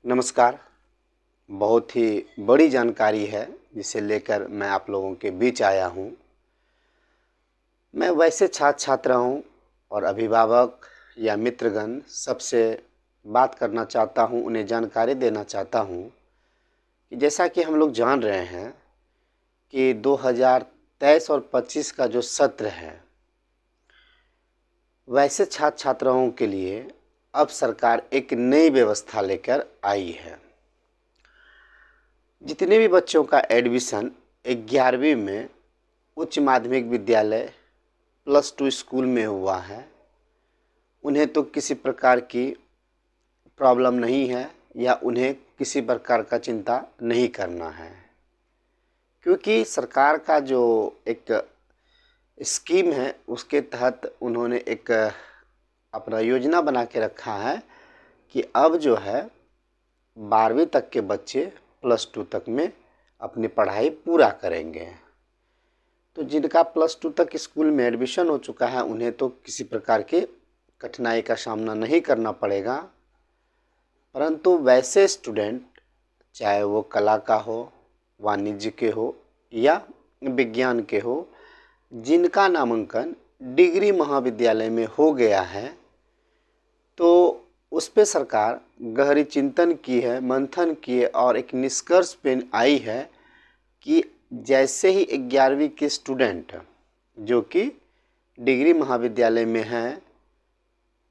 नमस्कार। बहुत ही बड़ी जानकारी है जिसे लेकर मैं आप लोगों के बीच आया हूँ। मैं वैसे छात्र छात्राओं और अभिभावक या मित्रगण सबसे बात करना चाहता हूँ, उन्हें जानकारी देना चाहता हूँ कि जैसा कि हम लोग जान रहे हैं कि 2023 और 25 का जो सत्र है, वैसे छात्र छात्राओं के लिए अब सरकार एक नई व्यवस्था लेकर आई है। जितने भी बच्चों का एडमिशन 11वीं में उच्च माध्यमिक विद्यालय +2 स्कूल में हुआ है, उन्हें तो किसी प्रकार की प्रॉब्लम नहीं है या उन्हें किसी प्रकार का चिंता नहीं करना है, क्योंकि सरकार का जो एक स्कीम है उसके तहत उन्होंने एक अपना योजना बना के रखा है कि अब जो है 12वीं तक के बच्चे +2 तक में अपनी पढ़ाई पूरा करेंगे। तो जिनका +2 तक स्कूल में एडमिशन हो चुका है उन्हें तो किसी प्रकार की कठिनाई का सामना नहीं करना पड़ेगा, परंतु वैसे स्टूडेंट चाहे वो कला का हो, वाणिज्य के हो या विज्ञान के हो, जिनका नामांकन डिग्री महाविद्यालय में हो गया है, तो उस पे सरकार गहरी चिंतन की है, मंथन की है और एक निष्कर्ष पे आई है कि जैसे ही 11वीं के स्टूडेंट जो कि डिग्री महाविद्यालय में हैं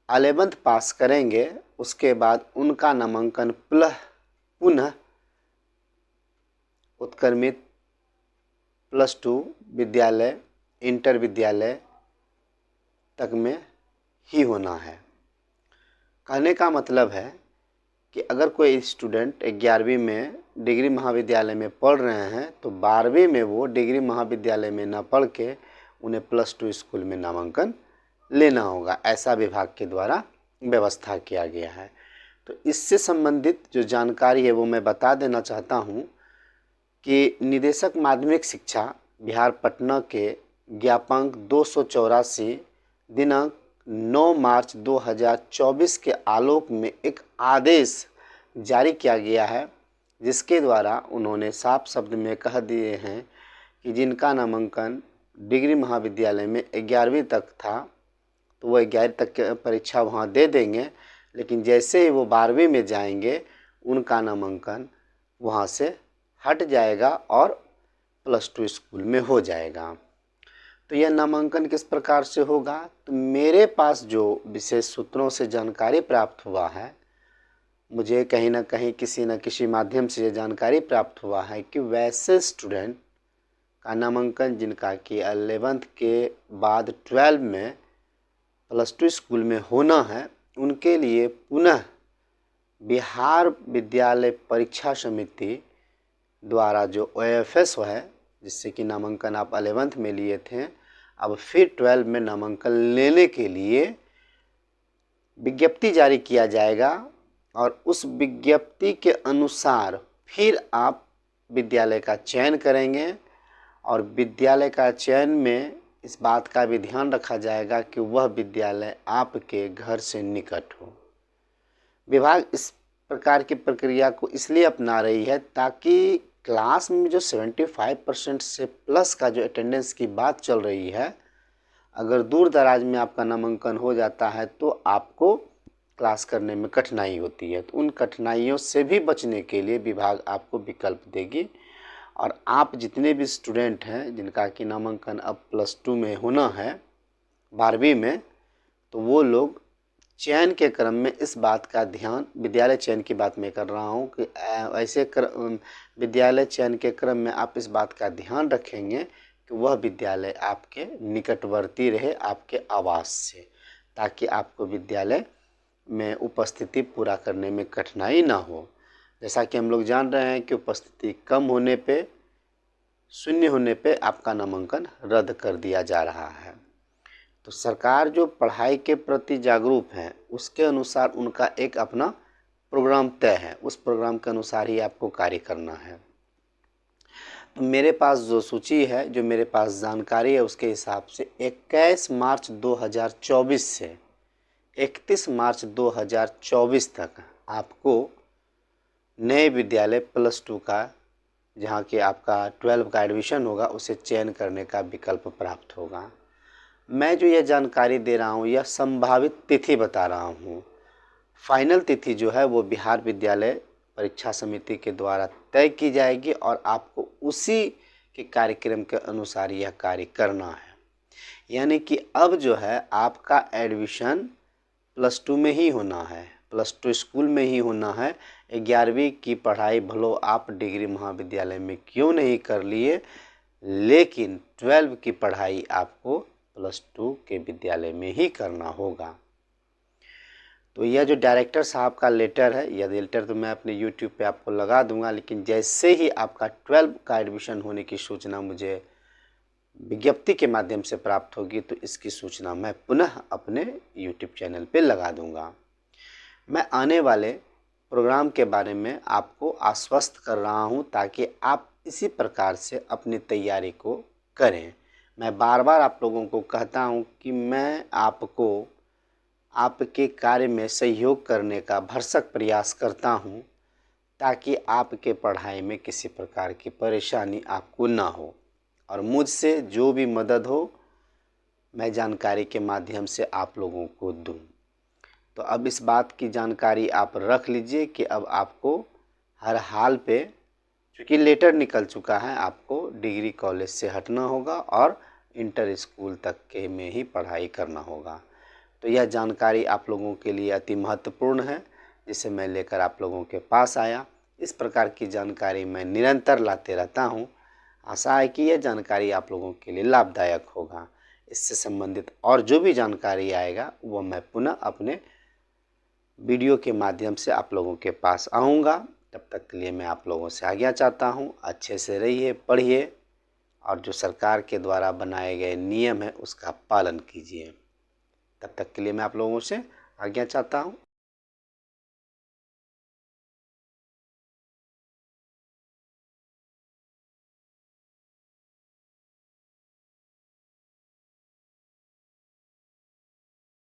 11th पास करेंगे, उसके बाद उनका नामांकन पुनः उत्क्रमित +2 विद्यालय, इंटर विद्यालय तक में ही होना है। कहने का मतलब है कि अगर कोई स्टूडेंट 11वीं में डिग्री महाविद्यालय में पढ़ रहे हैं तो 12वीं में वो डिग्री महाविद्यालय में न पढ़ के उन्हें +2 स्कूल में नामांकन लेना होगा, ऐसा विभाग के द्वारा व्यवस्था किया गया है। तो इससे संबंधित जो जानकारी है वो मैं बता देना चाहता हूँ कि निदेशक माध्यमिक शिक्षा बिहार पटना के ज्ञापांक 284 दिनांक 9 मार्च 2024 के आलोक में एक आदेश जारी किया गया है, जिसके द्वारा उन्होंने साफ शब्द में कह दिए हैं कि जिनका नामांकन डिग्री महाविद्यालय में 11वीं तक था तो वो 11वीं तक की परीक्षा वहाँ दे देंगे, लेकिन जैसे ही वो 12वीं में जाएंगे उनका नामांकन वहाँ से हट जाएगा और +2 स्कूल में हो जाएगा। तो यह नामांकन किस प्रकार से होगा? तो मेरे पास जो विशेष सूत्रों से जानकारी प्राप्त हुआ है, मुझे कहीं ना कहीं किसी न किसी माध्यम से ये जानकारी प्राप्त हुआ है कि वैसे स्टूडेंट का नामांकन जिनका कि 11th के बाद 12 में +2 स्कूल में होना है, उनके लिए पुनः बिहार विद्यालय परीक्षा समिति द्वारा जो OFS है, जिससे कि नामांकन आप 11th में लिए थे, अब फिर 12 में नामांकन लेने के लिए विज्ञप्ति जारी किया जाएगा और उस विज्ञप्ति के अनुसार फिर आप विद्यालय का चयन करेंगे और विद्यालय का चयन में इस बात का भी ध्यान रखा जाएगा कि वह विद्यालय आपके घर से निकट हो। विभाग इस प्रकार की प्रक्रिया को इसलिए अपना रही है ताकि क्लास में जो 75% से प्लस का जो अटेंडेंस की बात चल रही है, अगर दूर दराज में आपका नामांकन हो जाता है तो आपको क्लास करने में कठिनाई होती है। तो उन कठिनाइयों से भी बचने के लिए विभाग आपको विकल्प देगी और आप जितने भी स्टूडेंट हैं जिनका कि नामांकन अब +2 में होना है 12वीं में, तो वो लोग चयन के क्रम में इस बात का ध्यान, विद्यालय चयन की बात मैं कर रहा हूँ कि ऐसे विद्यालय चयन के क्रम में आप इस बात का ध्यान रखेंगे कि वह विद्यालय आपके निकटवर्ती रहे आपके आवास से, ताकि आपको विद्यालय में उपस्थिति पूरा करने में कठिनाई ना हो। जैसा कि हम लोग जान रहे हैं कि उपस्थिति कम होने पे, शून्य होने पे आपका नामांकन रद्द कर दिया जा रहा है। तो सरकार जो पढ़ाई के प्रति जागरूक है उसके अनुसार उनका एक अपना प्रोग्राम तय है, उस प्रोग्राम के अनुसार ही आपको कार्य करना है। तो मेरे पास जो सूची है, जो मेरे पास जानकारी है, उसके हिसाब से 21 मार्च 2024 से 31 मार्च 2024 तक आपको नए विद्यालय +2 का, जहाँ कि आपका 12 का एडमिशन होगा, उसे चयन करने का विकल्प प्राप्त होगा। मैं जो यह जानकारी दे रहा हूँ यह संभावित तिथि बता रहा हूँ। फाइनल तिथि जो है वो बिहार विद्यालय परीक्षा समिति के द्वारा तय की जाएगी और आपको उसी के कार्यक्रम के अनुसार यह कार्य करना है। यानी कि अब जो है आपका एडमिशन +2 में ही होना है, +2 स्कूल में ही होना है। 11वीं की पढ़ाई भलो आप डिग्री महाविद्यालय में क्यों नहीं कर लिए, लेकिन 12 की पढ़ाई आपको +2 के विद्यालय में ही करना होगा। तो यह जो डायरेक्टर साहब का लेटर है, यह लेटर तो मैं अपने YouTube पे आपको लगा दूंगा, लेकिन जैसे ही आपका 12 का एडमिशन होने की सूचना मुझे विज्ञप्ति के माध्यम से प्राप्त होगी तो इसकी सूचना मैं पुनः अपने YouTube चैनल पे लगा दूंगा। मैं आने वाले प्रोग्राम के बारे में आपको आश्वस्त कर रहा हूं ताकि आप इसी प्रकार से अपनी तैयारी को करें। मैं बार बार आप लोगों को कहता हूं कि मैं आपको आपके कार्य में सहयोग करने का भरसक प्रयास करता हूं ताकि आपके पढ़ाई में किसी प्रकार की परेशानी आपको ना हो, और मुझसे जो भी मदद हो मैं जानकारी के माध्यम से आप लोगों को दूं। तो अब इस बात की जानकारी आप रख लीजिए कि अब आपको हर हाल पे, चूँकि लेटर निकल चुका है, आपको डिग्री कॉलेज से हटना होगा और इंटर स्कूल तक के में ही पढ़ाई करना होगा। तो यह जानकारी आप लोगों के लिए अति महत्वपूर्ण है, जिसे मैं लेकर आप लोगों के पास आया। इस प्रकार की जानकारी मैं निरंतर लाते रहता हूँ। आशा है कि यह जानकारी आप लोगों के लिए लाभदायक होगा। इससे संबंधित और जो भी जानकारी आएगा वो मैं पुनः अपने वीडियो के माध्यम से आप लोगों के पास आऊँगा। तब तक के लिए मैं आप लोगों से आज्ञा चाहता हूँ। अच्छे से रहिए, पढ़िए और जो सरकार के द्वारा बनाए गए नियम है उसका पालन कीजिए। तब तक के लिए मैं आप लोगों से आज्ञा चाहता हूँ।